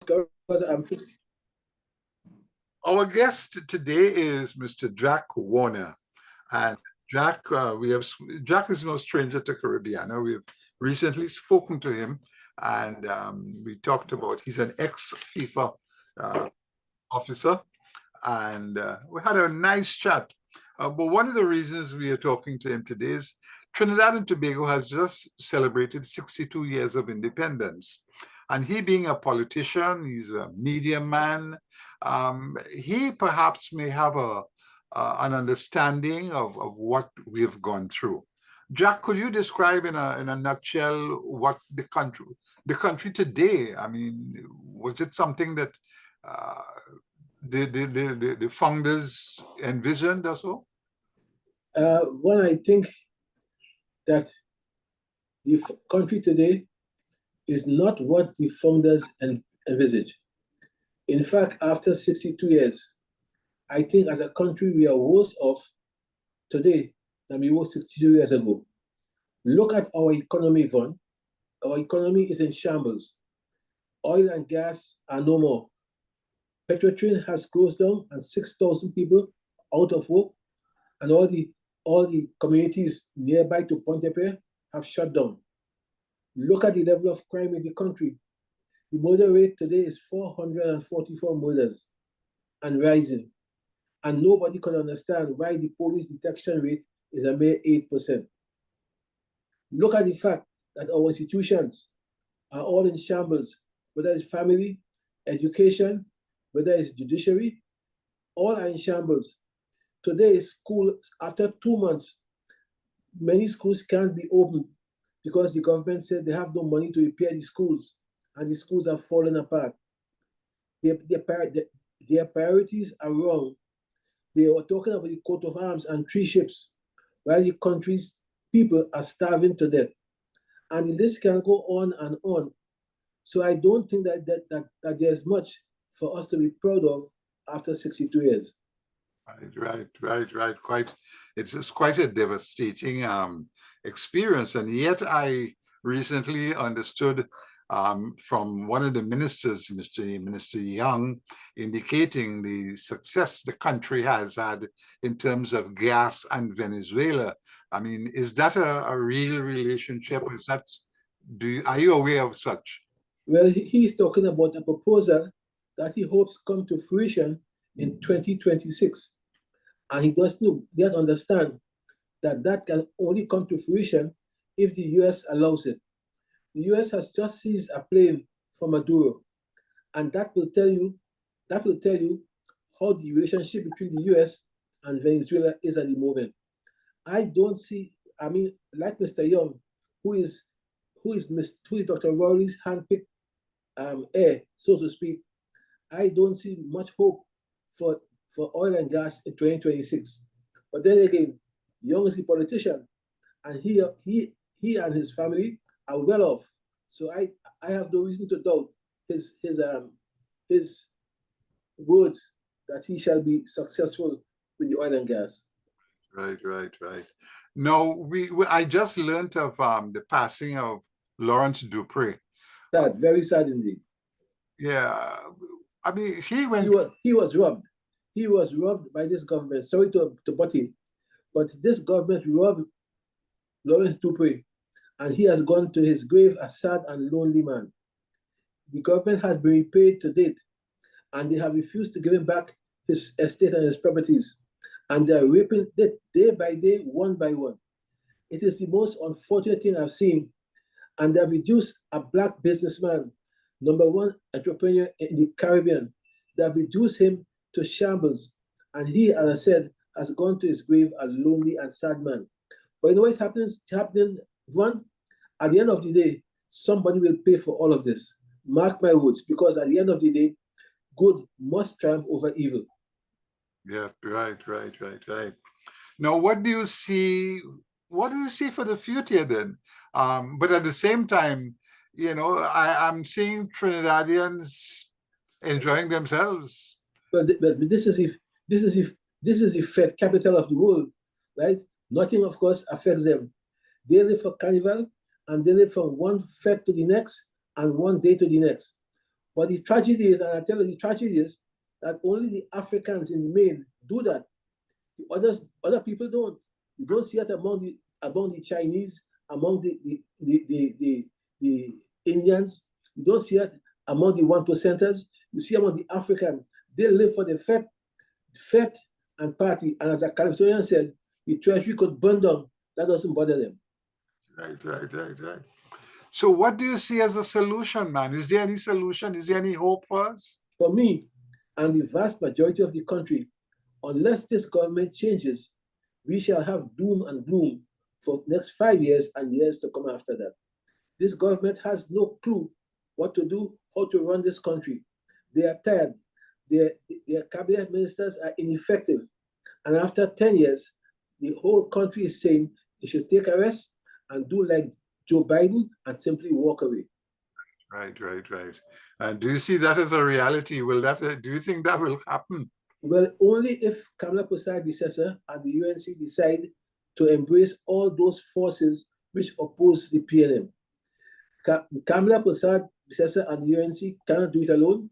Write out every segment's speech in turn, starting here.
because I'm 50. Our guest today is Mr. Jack Warner. And Jack, Jack is no stranger to Caribbean. We've recently spoken to him, and we talked about he's an ex-FIFA officer, and we had a nice chat. But one of the reasons we are talking to him today is Trinidad and Tobago has just celebrated 62 years of independence. And he being a politician, he's a media man, he perhaps may have an understanding of what we've gone through. Jack, could you describe in a nutshell what the country today, I mean, was it something that the founders envisioned or so? One, I think that the country today is not what the founders envisaged. In fact, after 62 years, I think as a country, we are worse off today than we were 62 years ago. Look at our economy, Vaughn. Our economy is in shambles. Oil and gas are no more. Petrotrin has closed down and 6,000 people out of work, and all the communities nearby to Pointe-a-Pierre have shut down. Look at the level of crime in the country. The murder rate today is 444 murders and rising. And nobody can understand why the police detection rate is a mere 8%. Look at the fact that our institutions are all in shambles, whether it's family, education, whether it's judiciary, all are in shambles. Today, school, after 2 months, many schools can't be opened because the government said they have no money to repair the schools, and the schools are falling apart. Their priorities are wrong. They were talking about the coat of arms and 3 ships, while the country's people are starving to death. And the list can go on and on. So I don't think that there's much for us to be proud of after 62 years. Right. It's just quite a devastating experience. And yet I recently understood from one of the ministers, Minister Young, indicating the success the country has had in terms of gas and Venezuela. I mean, is that a real relationship? Are you aware of such? Well, he's talking about a proposal that he hopes come to fruition in 2026. And he doesn't yet understand that can only come to fruition if the US allows it. The US has just seized a plane from Maduro, and that will tell you how the relationship between the US and Venezuela is at the moment. I don't see, I mean, like Mr. Young, who is Dr. Rowley's handpicked heir, so to speak, I don't see much hope for oil and gas in 2026. But then again, Young is a politician, and he and his family are well off. So I have no reason to doubt his words that he shall be successful with the oil and gas. Right. No, I just learned of the passing of Lawrence Dupre. Sad, very sad indeed. Yeah, I mean, he was robbed. He was robbed by this government. Sorry to butt in, but this government robbed Lawrence Dupre, and he has gone to his grave a sad and lonely man. The government has been repaid to date, and they have refused to give him back his estate and his properties. And they are raping it day by day, one by one. It is the most unfortunate thing I've seen. And they have reduced a Black businessman, #1 entrepreneur in the Caribbean. They have reduced him to shambles. And he, as I said, has gone to his grave a lonely and sad man. But you know what's happening? It's happening, one, at the end of the day, somebody will pay for all of this. Mark my words, because at the end of the day, good must triumph over evil. Yeah, right. Now, what do you see for the future then? But at the same time, you know, I'm seeing Trinidadians enjoying themselves. But this is the Fed capital of the world, right? Nothing, of course, affects them. They live for carnival, and they live from one Fed to the next and one day to the next. But the tragedy is, and I tell you, the tragedy is that only the Africans in the main do that. Other people don't. You don't see it among the Chinese, among the Indians. You don't see it among the 1%ers. You see among the African. They live for the fete and party. And as a Californian said, the treasury could burn down. That doesn't bother them. Right. So what do you see as a solution, man? Is there any solution? Is there any hope for us? For me, and the vast majority of the country, unless this government changes, we shall have doom and gloom for the next 5 years and years to come after that. This government has no clue what to do, how to run this country. They are tired. Their cabinet ministers are ineffective. And after 10 years, the whole country is saying they should take a rest and do like Joe Biden and simply walk away. Right. And do you see that as a reality? Do you think that will happen? Well, only if Kamala Prasad-Bissessar and the UNC decide to embrace all those forces which oppose the PNM. Kamala Prasad-Bissessar and the UNC cannot do it alone,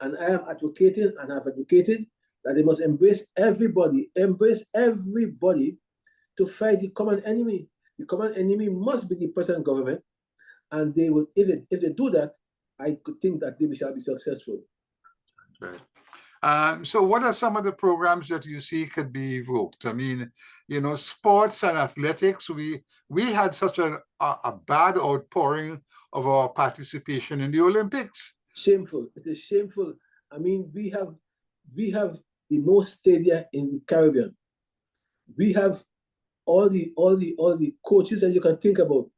and I am advocating and have advocated that they must embrace everybody to fight the common enemy. The common enemy must be the present government, and they will, if they do that, I could think that they shall be successful. Right. So what are some of the programs that you see could be evoked? I mean, sports and athletics, we had such a bad outpouring of our participation in the Olympics. Shameful. It is shameful. I mean, we have the most stadia in the Caribbean. We have all the coaches that you can think about.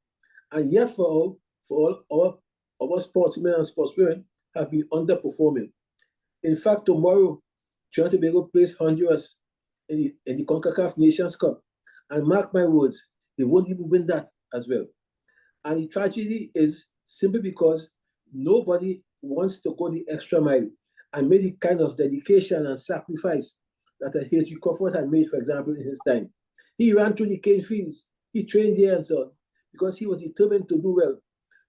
And yet for all our sportsmen and sportswomen have been underperforming. In fact, tomorrow, Trinidad and Tobago plays Honduras in the CONCACAF Nations Cup. And mark my words, they won't even win that as well. And the tragedy is simply because nobody wants to go the extra mile and make the kind of dedication and sacrifice that His Crawford had made, for example, in his time. He ran through the cane fields, he trained there and so on, because he was determined to do well.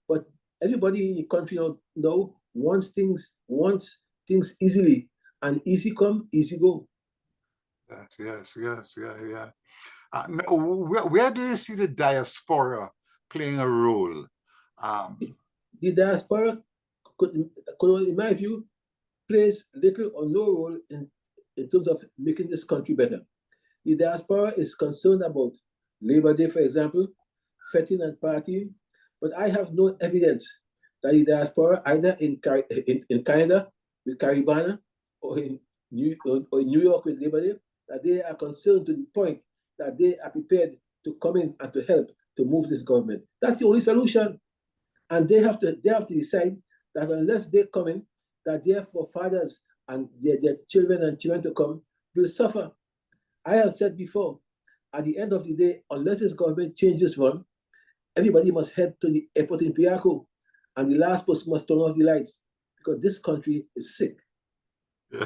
But everybody in the country now wants things easily, and easy come, easy go. Yes. Yeah. Where do you see the diaspora playing a role? The diaspora, in my view, plays little or no role in terms of making this country better. The diaspora is concerned about Labor Day, for example, fetting and partying, but I have no evidence that the diaspora, either in Canada with Caribana or in New York with Labor Day, that they are concerned to the point that they are prepared to come in and to help to move this government. That's the only solution. And they have to decide that unless they come in, that their forefathers and their children and children to come will suffer. I have said before, at the end of the day, unless this government changes run, everybody must head to the airport in Piaco, and the last person must turn off the lights, because this country is sick. Yeah.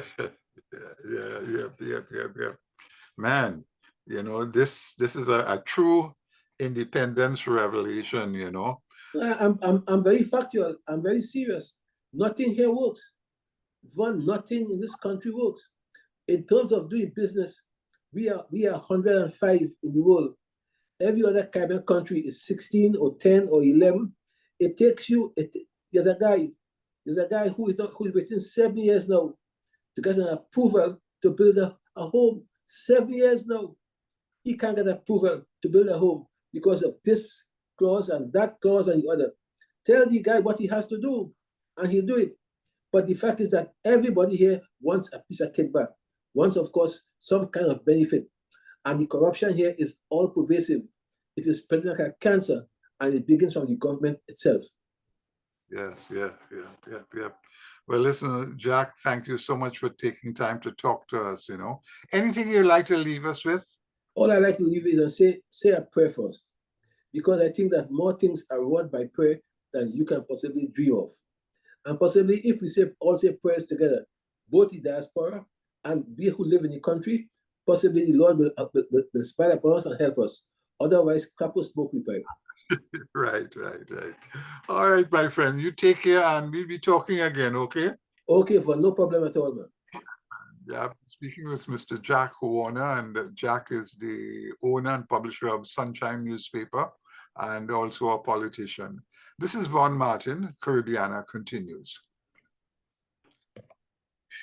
Man, this is a true independence revelation, I'm very factual. I'm very serious. Nothing here works. Nothing in this country works. In terms of doing business, we are 105 in the world. Every other Caribbean country is 16 or 10 or 11. It takes you. There's a guy who is waiting 7 years now to get an approval to build a home. 7 years now, he can't get approval to build a home because of this clause and that clause and the other. Tell the guy what he has to do, and he'll do it. But the fact is that everybody here wants a piece of kickback, wants, of course, some kind of benefit. And the corruption here is all pervasive. It is spreading like a cancer, and it begins from the government itself. Yes. Well, listen, Jack, thank you so much for taking time to talk to us. Anything you'd like to leave us with? All I like to leave is and say a prayer first, because I think that more things are wrought by prayer than you can possibly dream of. And possibly, if we all say prayers together, both the diaspora and we who live in the country, possibly the Lord will smile upon us and help us. Otherwise, couple smoke we pipe. Right, right, right. All right, my friend, you take care and we'll be talking again, okay? Okay, for no problem at all, man. Yeah, speaking with Mr. Jack Warner, and Jack is the owner and publisher of Sunshine newspaper and also a politician. This is Von Martin. Caribbeana continues.